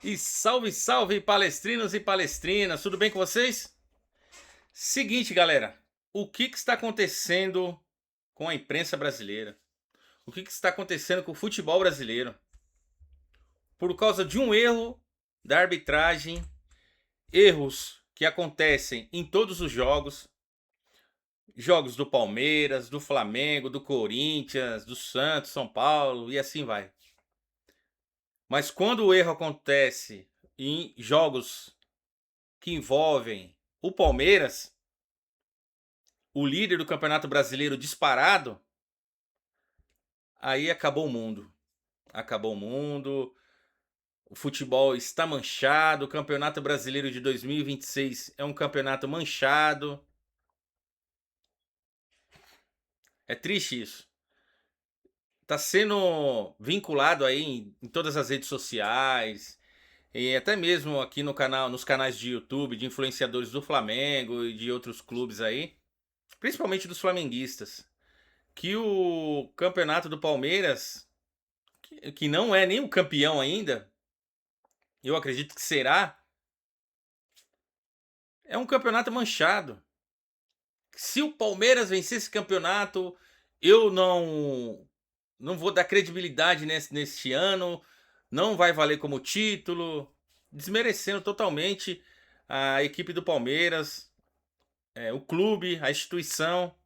E salve, salve, palestrinos e palestrinas, tudo bem com vocês? Seguinte, galera, o que está acontecendo com a imprensa brasileira? O que está acontecendo com o futebol brasileiro? Por causa de um erro da arbitragem, erros que acontecem em todos os jogos, jogos do Palmeiras, do Flamengo, do Corinthians, do Santos, São Paulo e assim vai. Mas quando o erro acontece em jogos que envolvem o Palmeiras, o líder do Campeonato Brasileiro disparado, aí acabou o mundo. Acabou o mundo. O futebol está manchado. O Campeonato Brasileiro de 2026 é um campeonato manchado. É triste isso. Está sendo vinculado aí em todas as redes sociais e até mesmo aqui no canal, nos canais de YouTube de influenciadores do Flamengo e de outros clubes aí, principalmente dos flamenguistas, que o campeonato do Palmeiras, que não é nem o campeão ainda, eu acredito que será, é um campeonato manchado. Se o Palmeiras vencer esse campeonato, eu não vou dar credibilidade neste ano, não vai valer como título, desmerecendo totalmente a equipe do Palmeiras, o clube, a instituição.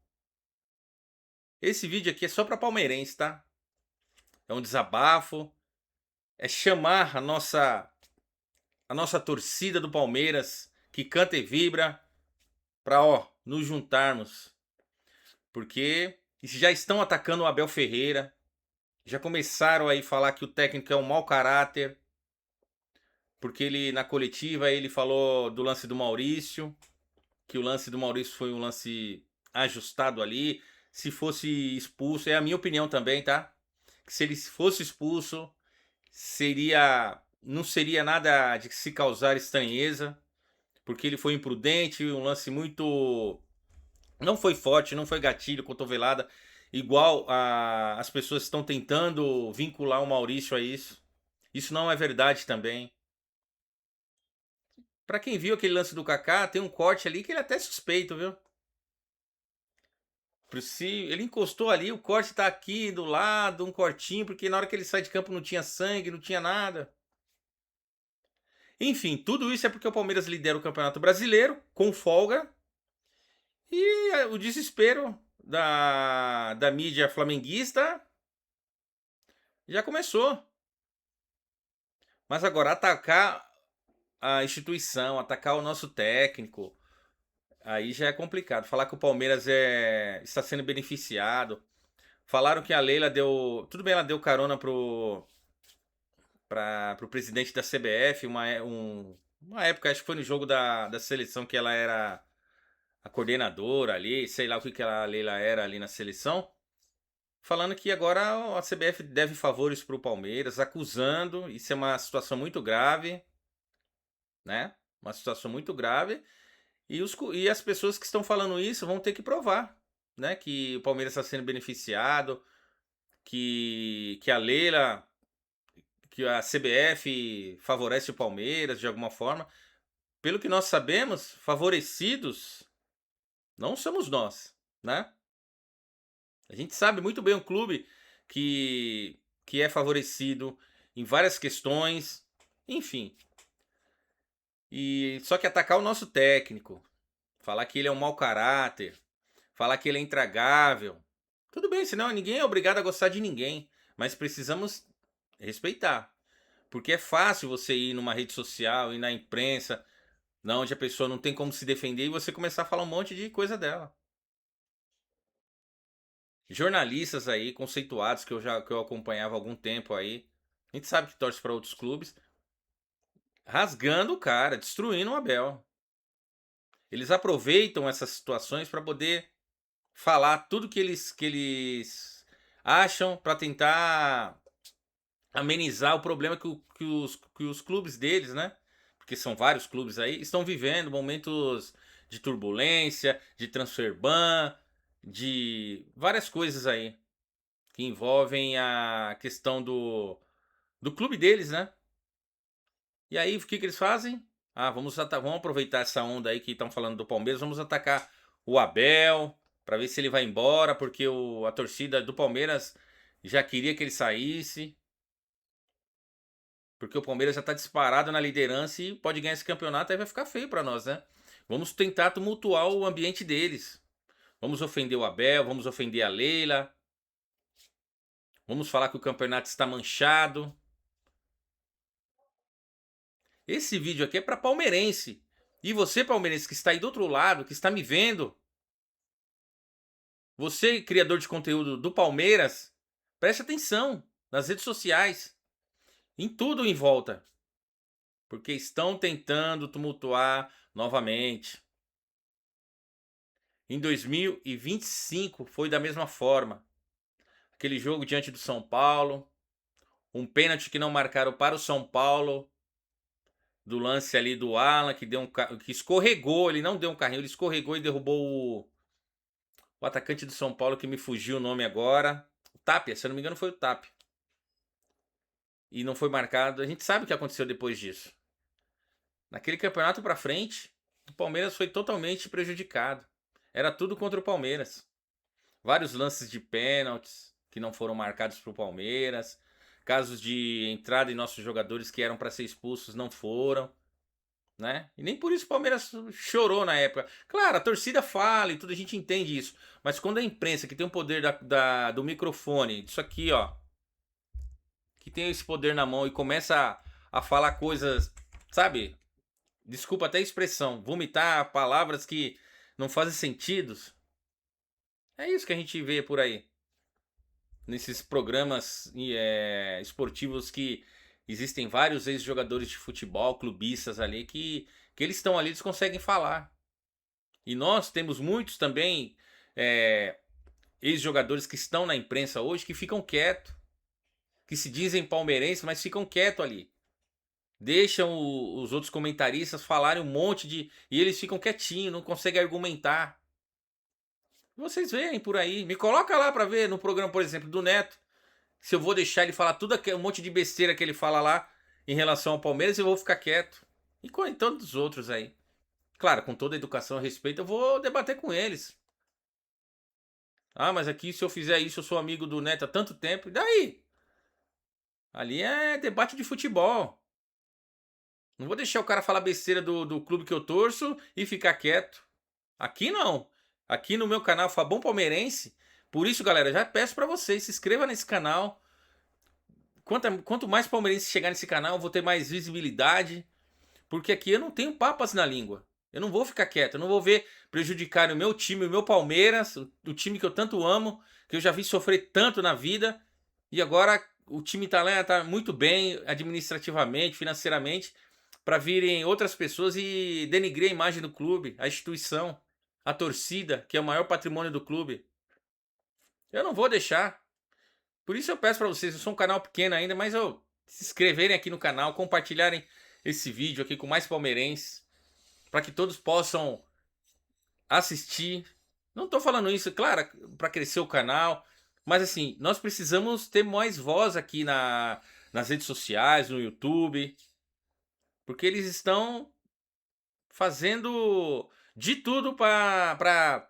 Esse vídeo aqui é só para palmeirense, tá? É um desabafo, é chamar a nossa torcida do Palmeiras que canta e vibra para nos juntarmos, porque já estão atacando o Abel Ferreira, já começaram aí a falar que o técnico é um mau caráter, porque ele na coletiva ele falou do lance do Maurício, que o lance do Maurício foi um lance ajustado ali, se fosse expulso, é a minha opinião também, tá? Que se ele fosse expulso, não seria nada de se causar estranheza, porque ele foi imprudente, um lance muito. Não foi forte, não foi gatilho, cotovelada, igual as pessoas estão tentando vincular o Maurício a isso. Isso não é verdade também. Pra quem viu aquele lance do Kaká, tem um corte ali que ele é até suspeito, viu? Se ele encostou ali, o corte tá aqui do lado, um cortinho, porque na hora que ele sai de campo não tinha sangue, não tinha nada. Enfim, tudo isso é porque o Palmeiras lidera o Campeonato Brasileiro com folga e o desespero da mídia flamenguista já começou. Mas agora atacar a instituição, atacar o nosso técnico, aí já é complicado. Falar que o Palmeiras está sendo beneficiado. Falaram que a Leila deu. Tudo bem, ela deu carona pro presidente da CBF, uma época, acho que foi no jogo da seleção que ela era a coordenadora ali, sei lá o que, que a Leila era ali na seleção. Falando que agora a CBF deve favores pro Palmeiras, acusando. Isso é uma situação muito grave, né? Uma situação muito grave. E as pessoas que estão falando isso vão ter que provar, né? Que o Palmeiras está sendo beneficiado, que a Leila, que a CBF favorece o Palmeiras de alguma forma. Pelo que nós sabemos, favorecidos não somos nós, né? A gente sabe muito bem um clube que é favorecido em várias questões, enfim. E só que atacar o nosso técnico, falar que ele é um mau caráter, falar que ele é intragável. Tudo bem, senão ninguém é obrigado a gostar de ninguém, mas precisamos respeitar. Porque é fácil você ir numa rede social e na imprensa, onde a pessoa não tem como se defender e você começar a falar um monte de coisa dela. Jornalistas aí conceituados que eu acompanhava há algum tempo aí, a gente sabe que torce para outros clubes, rasgando o cara, destruindo o Abel. Eles aproveitam essas situações para poder falar tudo que eles acham para tentar amenizar o problema que os clubes deles, né? Porque são vários clubes aí, estão vivendo momentos de turbulência, de transfer ban, de várias coisas aí que envolvem a questão do clube deles, né? E aí, o que eles fazem? Ah, vamos aproveitar essa onda aí que estão falando do Palmeiras, vamos atacar o Abel, para ver se ele vai embora, porque a torcida do Palmeiras já queria que ele saísse, porque o Palmeiras já tá disparado na liderança e pode ganhar esse campeonato, aí vai ficar feio para nós, né? Vamos tentar tumultuar o ambiente deles. Vamos ofender o Abel, vamos ofender a Leila, vamos falar que o campeonato está manchado. Esse vídeo aqui é para palmeirense. E você, palmeirense, que está aí do outro lado, que está me vendo, você, criador de conteúdo do Palmeiras, preste atenção nas redes sociais, em tudo em volta, porque estão tentando tumultuar novamente. Em 2025 foi da mesma forma. Aquele jogo diante do São Paulo, um pênalti que não marcaram para o São Paulo, do lance ali do Alan, que escorregou, ele não deu um carrinho, ele escorregou e derrubou o atacante do São Paulo, que me fugiu o nome agora. O Tapia, se eu não me engano foi o Tapia. E não foi marcado. A gente sabe o que aconteceu depois disso. Naquele campeonato pra frente, o Palmeiras foi totalmente prejudicado. Era tudo contra o Palmeiras. Vários lances de pênaltis que não foram marcados pro Palmeiras. Casos de entrada em nossos jogadores que eram para ser expulsos não foram. Né? E nem por isso o Palmeiras chorou na época. Claro, a torcida fala e tudo, a gente entende isso. Mas quando a imprensa, que tem o poder do microfone, disso aqui, ó, que tem esse poder na mão e começa a falar coisas, sabe? Desculpa até a expressão, vomitar palavras que não fazem sentido. É isso que a gente vê por aí. Nesses programas esportivos que existem vários ex-jogadores de futebol, clubistas ali, que eles estão ali, eles conseguem falar. E nós temos muitos também ex-jogadores que estão na imprensa hoje que ficam quietos, que se dizem palmeirenses, mas ficam quietos ali. Deixam os outros comentaristas falarem um monte de. E eles ficam quietinhos, não conseguem argumentar. Vocês veem por aí. Me coloca lá pra ver no programa, por exemplo, do Neto. Se eu vou deixar ele falar tudo um monte de besteira que ele fala lá em relação ao Palmeiras, eu vou ficar quieto. E com tantos outros aí. Claro, com toda a educação e respeito, eu vou debater com eles. Ah, mas aqui se eu fizer isso, eu sou amigo do Neto há tanto tempo. E daí? Ali é debate de futebol. Não vou deixar o cara falar besteira do clube que eu torço e ficar quieto. Aqui não. Aqui no meu canal Fabão Palmeirense. Por isso, galera, já peço pra vocês, se inscreva nesse canal. Quanto mais palmeirense chegar nesse canal, eu vou ter mais visibilidade. Porque aqui eu não tenho papas na língua. Eu não vou ficar quieto. Eu não vou ver prejudicar o meu time, o meu Palmeiras, o time que eu tanto amo, que eu já vi sofrer tanto na vida. E agora o time tá lá, tá muito bem administrativamente, financeiramente, para virem outras pessoas e denigrir a imagem do clube, a instituição, a torcida, que é o maior patrimônio do clube. Eu não vou deixar. Por isso eu peço para vocês, eu sou um canal pequeno ainda, mas se inscreverem aqui no canal, compartilharem esse vídeo aqui com mais palmeirenses, para que todos possam assistir. Não tô falando isso, claro, para crescer o canal, mas assim, nós precisamos ter mais voz aqui nas redes sociais, no YouTube, porque eles estão fazendo de tudo para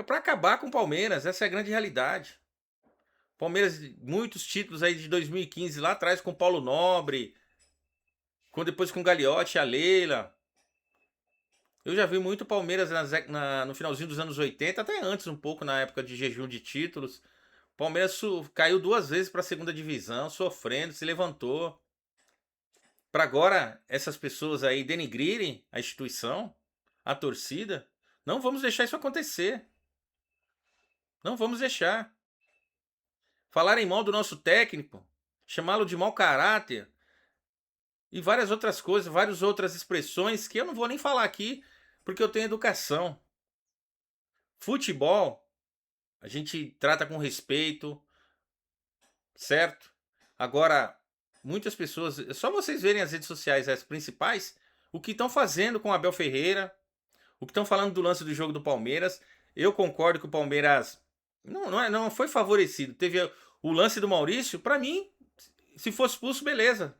acabar com o Palmeiras. Essa é a grande realidade. Palmeiras, muitos títulos aí de 2015 lá atrás com Paulo Nobre, depois com o Gagliotti, a Leila. Eu já vi muito Palmeiras no finalzinho dos anos 80, até antes um pouco, na época de jejum de títulos. Palmeiras caiu 2 vezes para a segunda divisão, sofrendo, se levantou. Para agora essas pessoas aí denigrirem a instituição, a torcida, não vamos deixar isso acontecer. Não vamos deixar. Falarem mal do nosso técnico, chamá-lo de mau caráter e várias outras coisas, várias outras expressões que eu não vou nem falar aqui, porque eu tenho educação. Futebol, a gente trata com respeito, certo? Agora, muitas pessoas, é só vocês verem as redes sociais, as principais, o que estão fazendo com o Abel Ferreira, o que estão falando do lance do jogo do Palmeiras. Eu concordo que o Palmeiras não foi favorecido. Teve o lance do Maurício, para mim, se fosse expulso, beleza.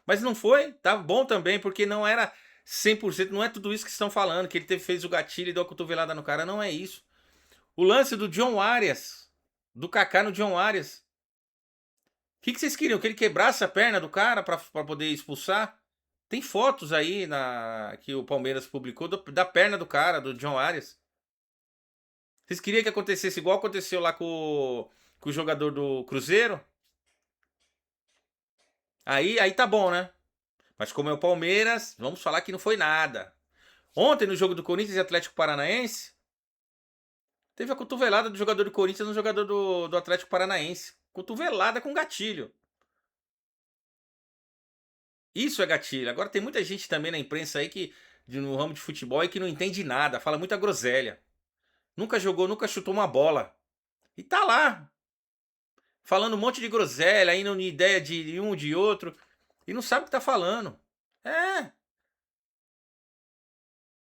Mas não foi, tá bom também, porque não era 100%, não é tudo isso que estão falando, que ele fez o gatilho e deu a cotovelada no cara, não é isso. O lance do John Arias, do Kaká no John Arias. O que vocês queriam? Que ele quebrasse a perna do cara pra poder expulsar? Tem fotos aí que o Palmeiras publicou da perna do cara, do John Arias. Vocês queriam que acontecesse igual aconteceu lá com o jogador do Cruzeiro? Aí tá bom, né? Mas como é o Palmeiras, vamos falar que não foi nada. Ontem, no jogo do Corinthians e Atlético Paranaense, teve a cotovelada do jogador do Corinthians no jogador do Atlético Paranaense. Cotovelada com gatilho. Isso é gatilho. Agora tem muita gente também na imprensa aí no ramo de futebol e que não entende nada, fala muita groselha. Nunca jogou, nunca chutou uma bola. E tá lá, falando um monte de groselha, indo em ideia de um de outro, e não sabe o que tá falando. É,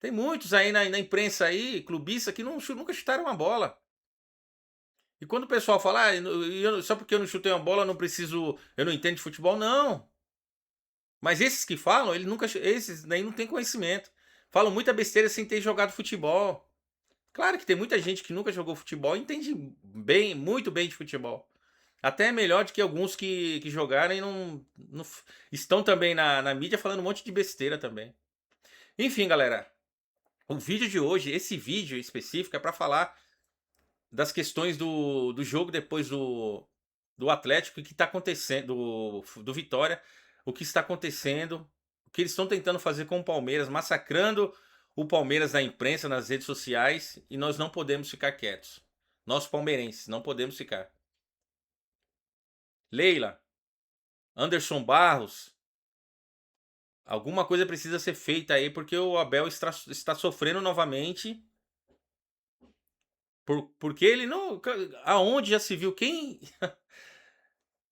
tem muitos aí na imprensa aí, clubistas, que nunca chutaram uma bola. E quando o pessoal fala, só porque eu não chutei uma bola, eu não entendo de futebol, não. Mas esses que falam, esses daí não tem conhecimento. Falam muita besteira sem ter jogado futebol. Claro que tem muita gente que nunca jogou futebol e entende bem, muito bem de futebol. Até melhor do que alguns que jogaram e não estão também na mídia falando um monte de besteira também. Enfim, galera, o vídeo de hoje, esse vídeo específico, é para falar das questões do jogo depois do Atlético, o que está acontecendo, do Vitória, o que está acontecendo, o que eles estão tentando fazer com o Palmeiras, massacrando o Palmeiras na imprensa, nas redes sociais, e nós não podemos ficar quietos. Nós palmeirenses não podemos ficar. Leila, Anderson Barros, alguma coisa precisa ser feita aí, porque o Abel está sofrendo novamente. Porque ele não. Aonde já se viu? Quem.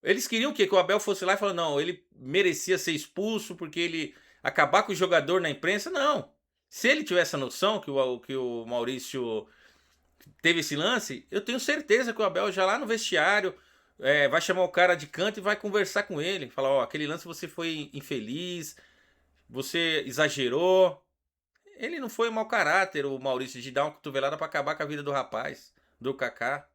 Eles queriam o quê? Que o Abel fosse lá e falasse, não, ele merecia ser expulso porque ele acabar com o jogador na imprensa. Não. Se ele tivesse a noção que o Maurício teve esse lance, eu tenho certeza que o Abel já lá no vestiário vai chamar o cara de canto e vai conversar com ele. Falar, ó, aquele lance você foi infeliz, você exagerou. Ele não foi mau caráter, o Maurício, de dar uma cotovelada pra acabar com a vida do rapaz, do Kaká.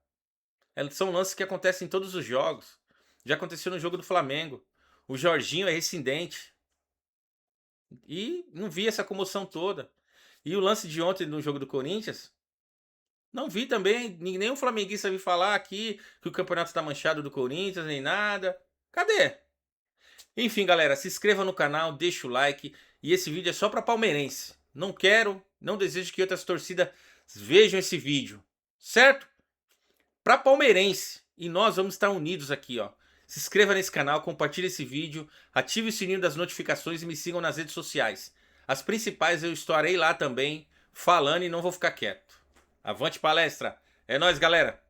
São lances que acontecem em todos os jogos. Já aconteceu no jogo do Flamengo. O Jorginho é rescindente. E não vi essa comoção toda. E o lance de ontem no jogo do Corinthians, não vi também. Nenhum flamenguista vi falar aqui que o campeonato está manchado do Corinthians, nem nada. Cadê? Enfim, galera, se inscreva no canal, deixa o like. E esse vídeo é só para palmeirense. Não desejo que outras torcidas vejam esse vídeo. Certo? Para palmeirense. E nós vamos estar unidos aqui, ó. Se inscreva nesse canal, compartilhe esse vídeo, ative o sininho das notificações e me sigam nas redes sociais. As principais eu estarei lá também, falando e não vou ficar quieto. Avante palestra! É nóis, galera!